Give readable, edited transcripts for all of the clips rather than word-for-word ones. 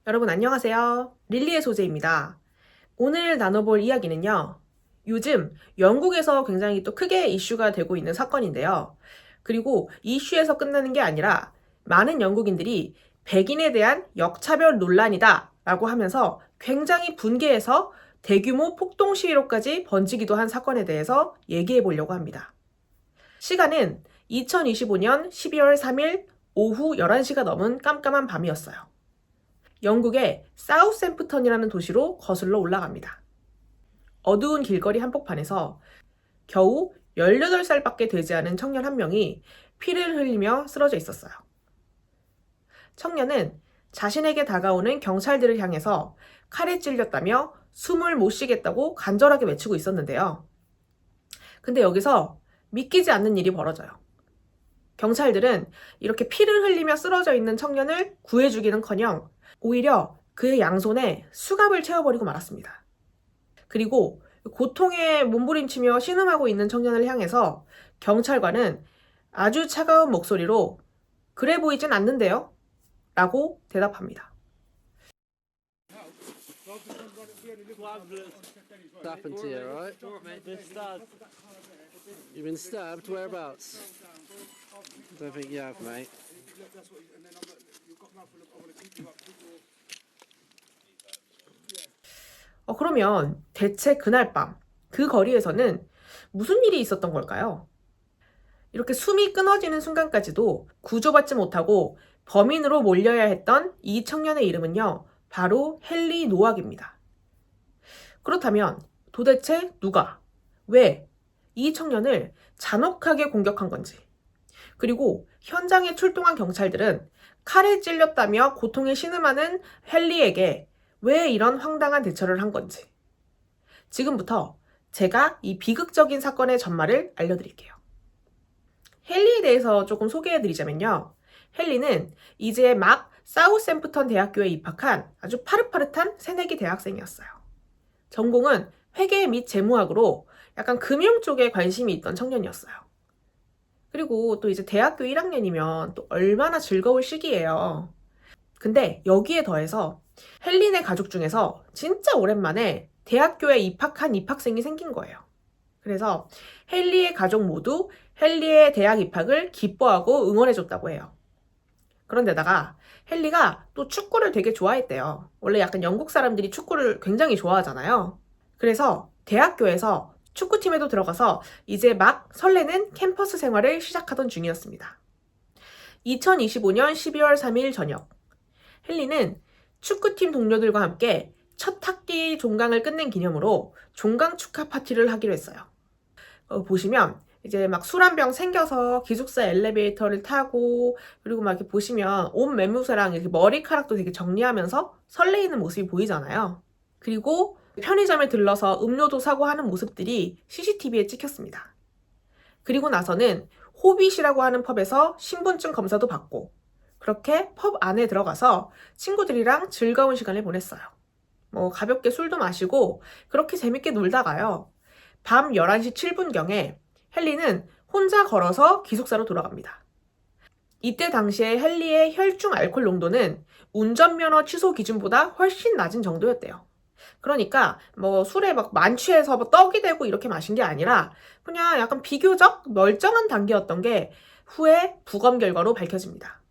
여러분 안녕하세요. 릴리의 소재입니다. 오늘 나눠볼 이야기는요. 요즘 영국에서 굉장히 또 크게 이슈가 되고 있는 사건인데요. 그리고 이슈에서 끝나는 게 아니라 많은 영국인들이 백인에 대한 역차별 논란이다 라고 하면서 굉장히 분개해서 대규모 폭동 시위로까지 번지기도 한 사건에 대해서 얘기해 보려고 합니다. 시간은 2025년 12월 3일 오후 11시가 넘은 깜깜한 밤이었어요. 영국의 사우샘프턴이라는 도시로 거슬러 올라갑니다. 어두운 길거리 한복판에서 겨우 18살밖에 되지 않은 청년 한 명이 피를 흘리며 쓰러져 있었어요. 청년은 자신에게 다가오는 경찰들을 향해서 칼에 찔렸다며 숨을 못 쉬겠다고 간절하게 외치고 있었는데요. 근데 여기서 믿기지 않는 일이 벌어져요. 경찰들은 이렇게 피를 흘리며 쓰러져 있는 청년을 구해주기는커녕 오히려 그의 양손에 수갑을 채워버리고 말았습니다. 그리고 고통에 몸부림치며 신음하고 있는 청년을 향해서 경찰관은 아주 차가운 목소리로 그래 보이진 않는데요? 라고 대답합니다. What happened to you, alright? You've been stabbed? Whereabouts? I don't think you have, mate. 그러면 대체 그날 밤 그 거리에서는 무슨 일이 있었던 걸까요? 이렇게 숨이 끊어지는 순간까지도 구조받지 못하고 범인으로 몰려야 했던 이 청년의 이름은요, 바로 헨리 노악입니다. 그렇다면 도대체 누가, 왜 이 청년을 잔혹하게 공격한 건지, 그리고 현장에 출동한 경찰들은 칼에 찔렸다며 고통에 신음하는 헨리에게 왜 이런 황당한 대처를 한 건지, 지금부터 제가 이 비극적인 사건의 전말을 알려드릴게요. 헨리에 대해서 조금 소개해드리자면요. 헨리는 이제 막 사우샘프턴 대학교에 입학한 아주 파릇파릇한 새내기 대학생이었어요. 전공은 회계 및 재무학으로 약간 금융 쪽에 관심이 있던 청년이었어요. 그리고 또 이제 대학교 1학년이면 또 얼마나 즐거울 시기예요. 근데 여기에 더해서 헨리네 가족 중에서 진짜 오랜만에 대학교에 입학한 입학생이 생긴 거예요. 그래서 헨리의 가족 모두 헨리의 대학 입학을 기뻐하고 응원해줬다고 해요. 그런데다가 헨리가 또 축구를 되게 좋아했대요. 원래 약간 영국 사람들이 축구를 굉장히 좋아하잖아요. 그래서 대학교에서 축구팀에도 들어가서 이제 막 설레는 캠퍼스 생활을 시작하던 중이었습니다. 2025년 12월 3일 저녁, 헨리는 축구팀 동료들과 함께 첫 학기 종강을 끝낸 기념으로 종강 축하 파티를 하기로 했어요. 보시면 이제 막 술 한 병 생겨서 기숙사 엘리베이터를 타고, 그리고 막 이렇게 보시면 옷 매무새랑 이렇게 머리카락도 되게 정리하면서 설레이는 모습이 보이잖아요. 그리고 편의점에 들러서 음료도 사고 하는 모습들이 CCTV에 찍혔습니다. 그리고 나서는 호빗이라고 하는 펍에서 신분증 검사도 받고, 그렇게 펍 안에 들어가서 친구들이랑 즐거운 시간을 보냈어요. 가볍게 술도 마시고 그렇게 재밌게 놀다가요. 밤 11시 7분경에 헨리는 혼자 걸어서 기숙사로 돌아갑니다. 이때 당시에 헨리의 혈중 알코올 농도는 운전면허 취소 기준보다 훨씬 낮은 정도였대요. 그러니까 술에 막 만취해서 떡이 되고 이렇게 마신 게 아니라 그냥 약간 비교적 멀쩡한 단계였던 게 후에 부검 결과로 밝혀집니다.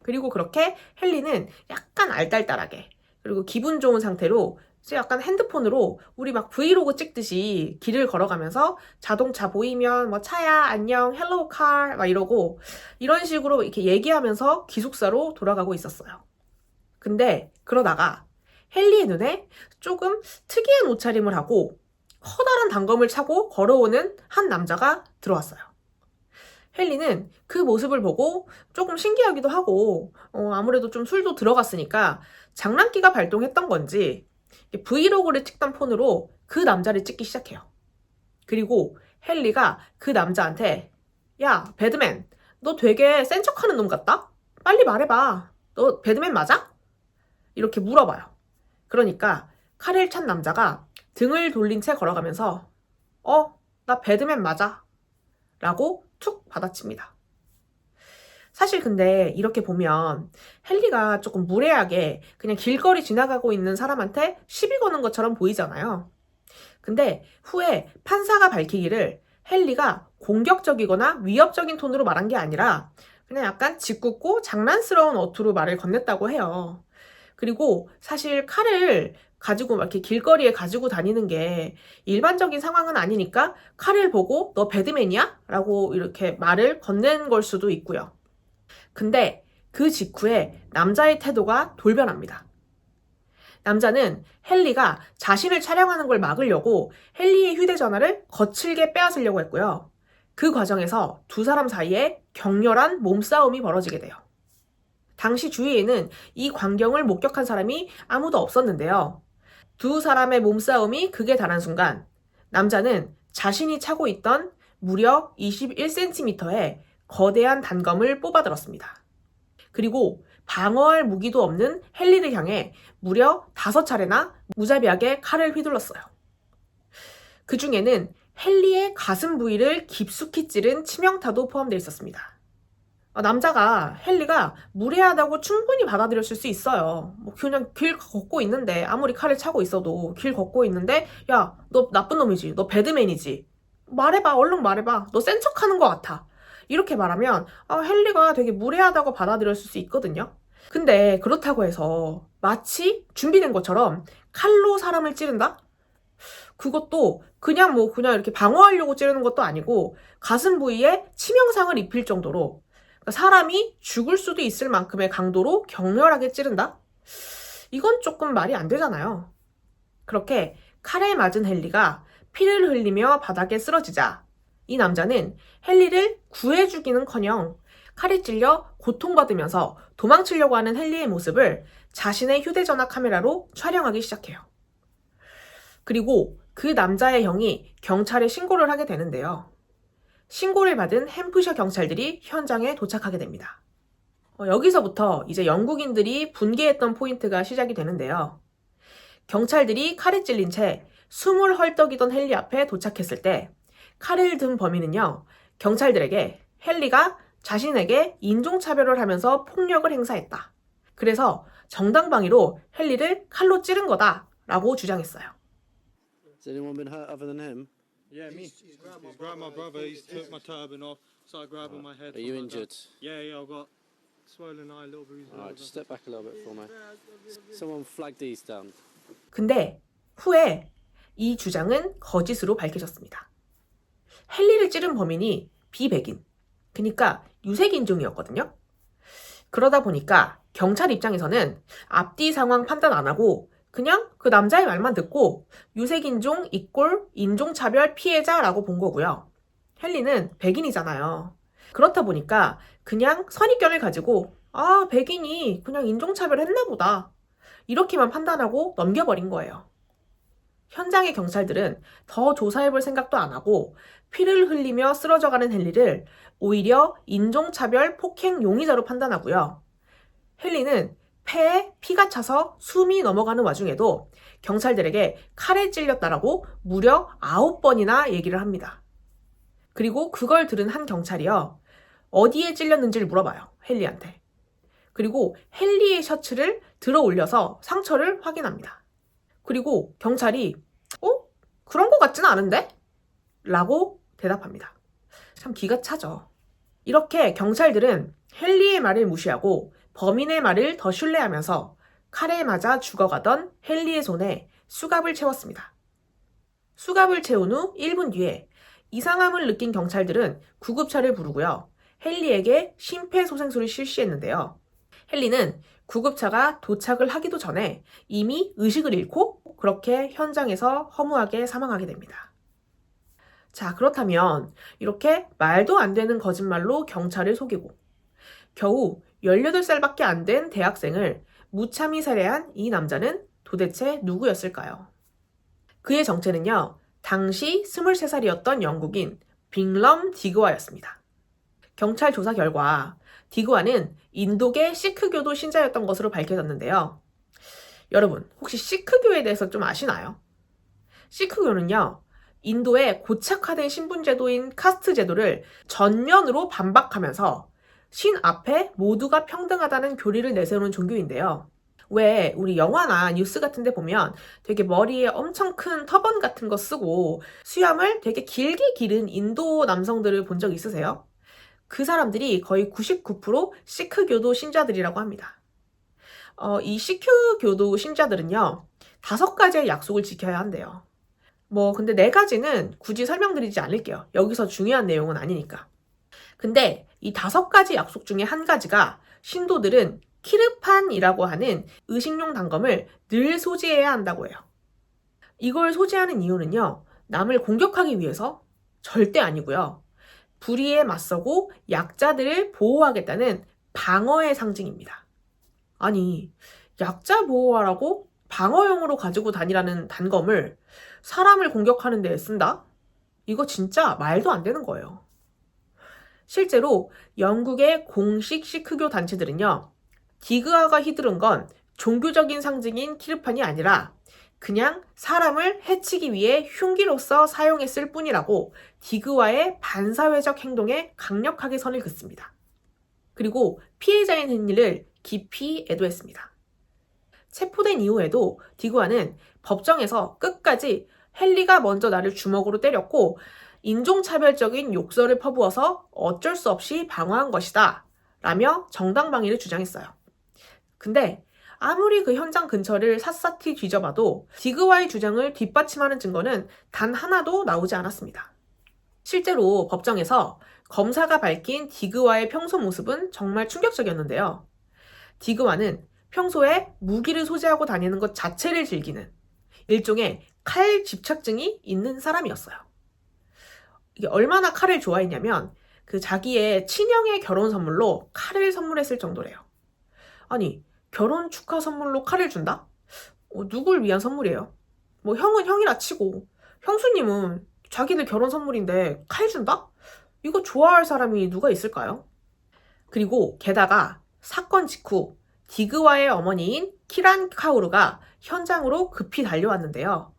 그리고 그렇게 헨리는 약간 알딸딸하게, 그리고 기분 좋은 상태로 이제 약간 핸드폰으로 우리 막 브이로그 찍듯이 길을 걸어가면서 자동차 보이면 차야 안녕 헬로우 칼 막 이러고 이런 식으로 이렇게 얘기하면서 기숙사로 돌아가고 있었어요. 근데 그러다가 헨리의 눈에 조금 특이한 옷차림을 하고 커다란 단검을 차고 걸어오는 한 남자가 들어왔어요. 헨리는 그 모습을 보고 조금 신기하기도 하고 아무래도 좀 술도 들어갔으니까 장난기가 발동했던 건지 브이로그를 찍던 폰으로 그 남자를 찍기 시작해요. 그리고 헨리가 그 남자한테 야, 배드맨, 너 되게 센 척하는 놈 같다? 빨리 말해봐. 너 배드맨 맞아? 이렇게 물어봐요. 그러니까 칼을 찬 남자가 등을 돌린 채 걸어가면서 나 배드맨 맞아. 라고 툭 받아칩니다. 사실 근데 이렇게 보면 헨리가 조금 무례하게 그냥 길거리 지나가고 있는 사람한테 시비 거는 것처럼 보이잖아요. 근데 후에 판사가 밝히기를 헨리가 공격적이거나 위협적인 톤으로 말한 게 아니라 그냥 약간 짓궂고 장난스러운 어투로 말을 건넸다고 해요. 그리고 사실 칼을 가지고 막 이렇게 길거리에 가지고 다니는 게 일반적인 상황은 아니니까 칼을 보고 너 배드맨이야? 라고 이렇게 말을 건넨 걸 수도 있고요. 근데 그 직후에 남자의 태도가 돌변합니다. 남자는 헨리가 자신을 촬영하는 걸 막으려고 헨리의 휴대전화를 거칠게 빼앗으려고 했고요. 그 과정에서 두 사람 사이에 격렬한 몸싸움이 벌어지게 돼요. 당시 주위에는 이 광경을 목격한 사람이 아무도 없었는데요. 두 사람의 몸싸움이 극에 달한 순간 남자는 자신이 차고 있던 무려 21cm의 거대한 단검을 뽑아들었습니다. 그리고 방어할 무기도 없는 헨리를 향해 무려 5차례나 무자비하게 칼을 휘둘렀어요. 그 중에는 헨리의 가슴 부위를 깊숙이 찌른 치명타도 포함되어 있었습니다. 남자가 헨리가 무례하다고 충분히 받아들였을 수 있어요. 뭐 그냥 길 걷고 있는데 아무리 칼을 차고 있어도 길 걷고 있는데 야, 너 나쁜 놈이지. 너 배드맨이지. 말해봐. 얼른 말해봐. 너 센 척하는 것 같아. 이렇게 말하면 헨리가 되게 무례하다고 받아들였을 수 있거든요. 근데 그렇다고 해서 마치 준비된 것처럼 칼로 사람을 찌른다? 그것도 그냥 이렇게 방어하려고 찌르는 것도 아니고 가슴 부위에 치명상을 입힐 정도로 사람이 죽을 수도 있을 만큼의 강도로 격렬하게 찌른다? 이건 조금 말이 안 되잖아요. 그렇게 칼에 맞은 헨리가 피를 흘리며 바닥에 쓰러지자 이 남자는 헨리를 구해주기는커녕 칼에 찔려 고통받으면서 도망치려고 하는 헨리의 모습을 자신의 휴대전화 카메라로 촬영하기 시작해요. 그리고 그 남자의 형이 경찰에 신고를 하게 되는데요. 신고를 받은 햄프셔 경찰들이 현장에 도착하게 됩니다. 여기서부터 이제 영국인들이 분개했던 포인트가 시작이 되는데요. 경찰들이 칼에 찔린 채 숨을 헐떡이던 헨리 앞에 도착했을 때 칼을 든 범인은요, 경찰들에게 헨리가 자신에게 인종차별을 하면서 폭력을 행사했다. 그래서 정당방위로 헨리를 칼로 찌른 거다라고 주장했어요. Has anyone been hurt other than him? Yeah, me. He's grabbed my brother. He's took my turban off. Started grabbing my head. Are you from like injured? that. Yeah, I've got swollen eye, little bruises. Alright, just step back a little bit for me. Someone flag these down. 근데 후에 이 주장은 거짓으로 밝혀졌습니다. 헨리를 찌른 범인이 비백인, 그러니까 유색인종이었거든요. 그러다 보니까 경찰 입장에서는 앞뒤 상황 판단 안 하고 그냥 그 남자의 말만 듣고 유색인종 이꼴 인종차별 피해자라고 본 거고요. 헨리는 백인이잖아요. 그렇다 보니까 그냥 선입견을 가지고 백인이 그냥 인종차별 했나 보다. 이렇게만 판단하고 넘겨버린 거예요. 현장의 경찰들은 더 조사해볼 생각도 안 하고 피를 흘리며 쓰러져가는 헨리를 오히려 인종차별 폭행 용의자로 판단하고요. 헨리는 폐에 피가 차서 숨이 넘어가는 와중에도 경찰들에게 칼에 찔렸다라고 무려 9번이나 얘기를 합니다. 그리고 그걸 들은 한 경찰이요, 어디에 찔렸는지를 물어봐요, 헨리한테. 그리고 헨리의 셔츠를 들어 올려서 상처를 확인합니다. 그리고 경찰이 그런 거 같지는 않은데? 라고 대답합니다. 참 기가 차죠. 이렇게 경찰들은 헨리의 말을 무시하고 범인의 말을 더 신뢰하면서 칼에 맞아 죽어가던 헨리의 손에 수갑을 채웠습니다. 수갑을 채운 후 1분 뒤에 이상함을 느낀 경찰들은 구급차를 부르고요, 헨리에게 심폐소생술을 실시했는데요. 헨리는 구급차가 도착을 하기도 전에 이미 의식을 잃고 그렇게 현장에서 허무하게 사망하게 됩니다. 자, 그렇다면 이렇게 말도 안 되는 거짓말로 경찰을 속이고 겨우 18살밖에 안 된 대학생을 무참히 살해한 이 남자는 도대체 누구였을까요? 그의 정체는요, 당시 23살이었던 영국인 빅럼 디그와였습니다. 경찰 조사 결과 디그와는 인도계 시크교도 신자였던 것으로 밝혀졌는데요. 여러분, 혹시 시크교에 대해서 좀 아시나요? 시크교는요, 인도의 고착화된 신분 제도인 카스트 제도를 전면으로 반박하면서 신 앞에 모두가 평등하다는 교리를 내세우는 종교인데요. 왜 우리 영화나 뉴스 같은 데 보면 되게 머리에 엄청 큰 터번 같은 거 쓰고 수염을 되게 길게 기른 인도 남성들을 본 적 있으세요? 그 사람들이 거의 99% 시크교도 신자들이라고 합니다. 이 시크교도 신자들은요, 5가지의 약속을 지켜야 한대요. 근데 4가지는 굳이 설명드리지 않을게요. 여기서 중요한 내용은 아니니까. 근데 이 5가지 약속 중에 한 가지가 신도들은 키르판이라고 하는 의식용 단검을 늘 소지해야 한다고 해요. 이걸 소지하는 이유는요, 남을 공격하기 위해서 절대 아니고요. 불의에 맞서고 약자들을 보호하겠다는 방어의 상징입니다. 아니, 약자 보호하라고 방어용으로 가지고 다니라는 단검을 사람을 공격하는 데 쓴다? 이거 진짜 말도 안 되는 거예요. 실제로 영국의 공식 시크교 단체들은요, 디그아가 휘두른 건 종교적인 상징인 키르판이 아니라 그냥 사람을 해치기 위해 흉기로서 사용했을 뿐이라고 디그와의 반사회적 행동에 강력하게 선을 긋습니다. 그리고 피해자인 헨리를 깊이 애도했습니다. 체포된 이후에도 디그와는 법정에서 끝까지 헨리가 먼저 나를 주먹으로 때렸고 인종차별적인 욕설을 퍼부어서 어쩔 수 없이 방어한 것이다 라며 정당방위를 주장했어요. 근데 아무리 그 현장 근처를 샅샅이 뒤져봐도 디그와의 주장을 뒷받침하는 증거는 단 하나도 나오지 않았습니다. 실제로 법정에서 검사가 밝힌 디그와의 평소 모습은 정말 충격적이었는데요. 디그와는 평소에 무기를 소지하고 다니는 것 자체를 즐기는 일종의 칼 집착증이 있는 사람이었어요. 이게 얼마나 칼을 좋아했냐면 그 자기의 친형의 결혼 선물로 칼을 선물했을 정도래요. 아니, 결혼 축하 선물로 칼을 준다? 누굴 위한 선물이에요? 형은 형이라 치고 형수님은 자기들 결혼 선물인데 칼 준다? 이거 좋아할 사람이 누가 있을까요? 그리고 게다가 사건 직후 디그와의 어머니인 키란 카우르가 현장으로 급히 달려왔는데요.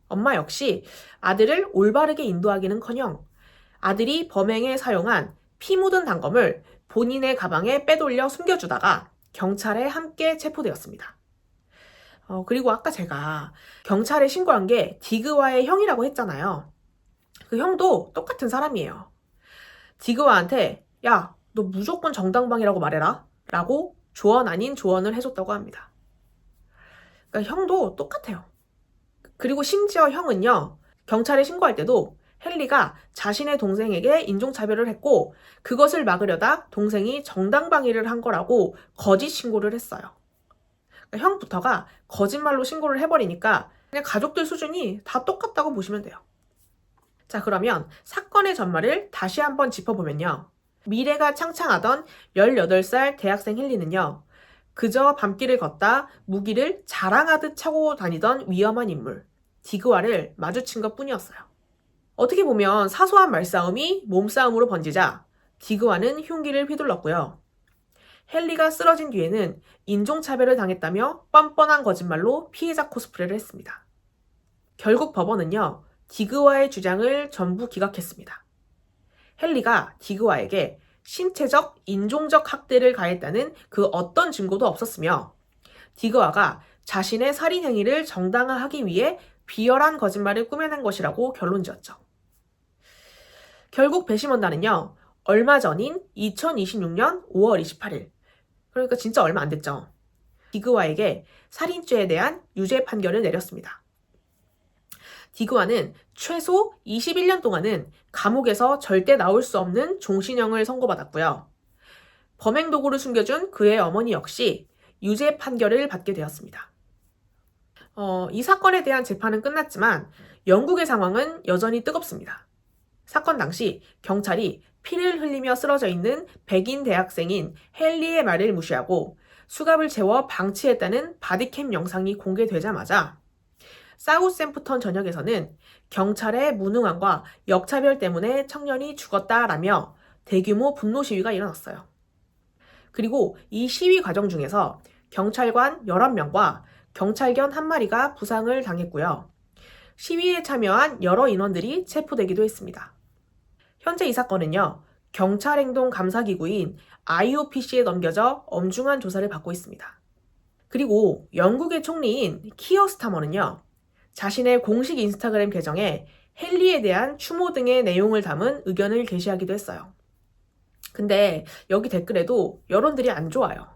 엄마 역시 아들을 올바르게 인도하기는커녕 아들이 범행에 사용한 피 묻은 단검을 본인의 가방에 빼돌려 숨겨주다가 경찰에 함께 체포되었습니다. 그리고 아까 제가 경찰에 신고한 게 디그와의 형이라고 했잖아요. 그 형도 똑같은 사람이에요. 디그와한테 야, 너 무조건 정당방위라고 말해라 라고 조언 아닌 조언을 해줬다고 합니다. 그러니까 형도 똑같아요. 그리고 심지어 형은요, 경찰에 신고할 때도 헨리가 자신의 동생에게 인종차별을 했고 그것을 막으려다 동생이 정당방위를 한 거라고 거짓 신고를 했어요. 그러니까 형부터가 거짓말로 신고를 해버리니까 그냥 가족들 수준이 다 똑같다고 보시면 돼요. 자, 그러면 사건의 전말을 다시 한번 짚어보면요. 미래가 창창하던 18살 대학생 헨리는요, 그저 밤길을 걷다 무기를 자랑하듯 차고 다니던 위험한 인물, 디그와를 마주친 것 뿐이었어요. 어떻게 보면 사소한 말싸움이 몸싸움으로 번지자 디그와는 흉기를 휘둘렀고요. 헨리가 쓰러진 뒤에는 인종차별을 당했다며 뻔뻔한 거짓말로 피해자 코스프레를 했습니다. 결국 법원은요, 디그와의 주장을 전부 기각했습니다. 헨리가 디그와에게 신체적, 인종적 학대를 가했다는 그 어떤 증거도 없었으며 디그와가 자신의 살인 행위를 정당화하기 위해 비열한 거짓말을 꾸며낸 것이라고 결론지었죠. 결국 배심원단은요, 얼마 전인 2026년 5월 28일, 그러니까 진짜 얼마 안 됐죠. 디그와에게 살인죄에 대한 유죄 판결을 내렸습니다. 디그와는 최소 21년 동안은 감옥에서 절대 나올 수 없는 종신형을 선고받았고요. 범행 도구를 숨겨준 그의 어머니 역시 유죄 판결을 받게 되었습니다. 이 사건에 대한 재판은 끝났지만 영국의 상황은 여전히 뜨겁습니다. 사건 당시 경찰이 피를 흘리며 쓰러져 있는 백인 대학생인 헨리의 말을 무시하고 수갑을 채워 방치했다는 바디캠 영상이 공개되자마자 사우샘프턴 전역에서는 경찰의 무능함과 역차별 때문에 청년이 죽었다라며 대규모 분노 시위가 일어났어요. 그리고 이 시위 과정 중에서 경찰관 11명과 경찰견 1마리가 부상을 당했고요. 시위에 참여한 여러 인원들이 체포되기도 했습니다. 현재 이 사건은요, 경찰행동감사기구인 IOPC에 넘겨져 엄중한 조사를 받고 있습니다. 그리고 영국의 총리인 키어 스타머는요, 자신의 공식 인스타그램 계정에 헨리에 대한 추모 등의 내용을 담은 의견을 게시하기도 했어요. 근데 여기 댓글에도 여론들이 안 좋아요.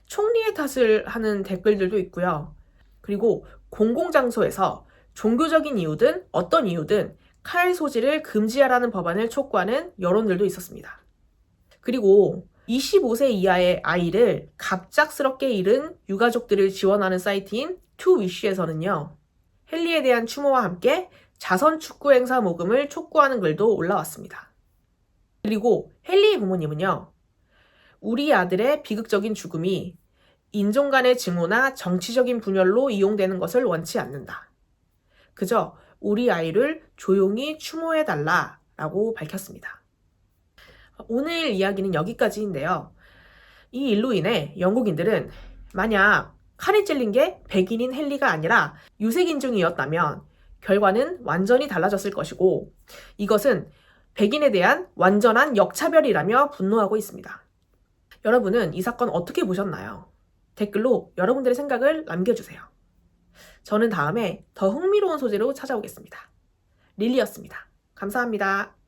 총리의 탓을 하는 댓글들도 있고요. 그리고 공공장소에서 종교적인 이유든 어떤 이유든 칼 소지를 금지하라는 법안을 촉구하는 여론들도 있었습니다. 그리고 25세 이하의 아이를 갑작스럽게 잃은 유가족들을 지원하는 사이트인 투위쉬에서는요, 헨리에 대한 추모와 함께 자선 축구 행사 모금을 촉구하는 글도 올라왔습니다. 그리고 헨리의 부모님은요, 우리 아들의 비극적인 죽음이 인종 간의 증오나 정치적인 분열로 이용되는 것을 원치 않는다. 그저 우리 아이를 조용히 추모해달라 라고 밝혔습니다. 오늘 이야기는 여기까지인데요. 이 일로 인해 영국인들은 만약 칼이 찔린 게 백인인 헨리가 아니라 유색인종이었다면 결과는 완전히 달라졌을 것이고, 이것은 백인에 대한 완전한 역차별이라며 분노하고 있습니다. 여러분은 이 사건 어떻게 보셨나요? 댓글로 여러분들의 생각을 남겨주세요. 저는 다음에 더 흥미로운 소재로 찾아오겠습니다. 릴리였습니다. 감사합니다.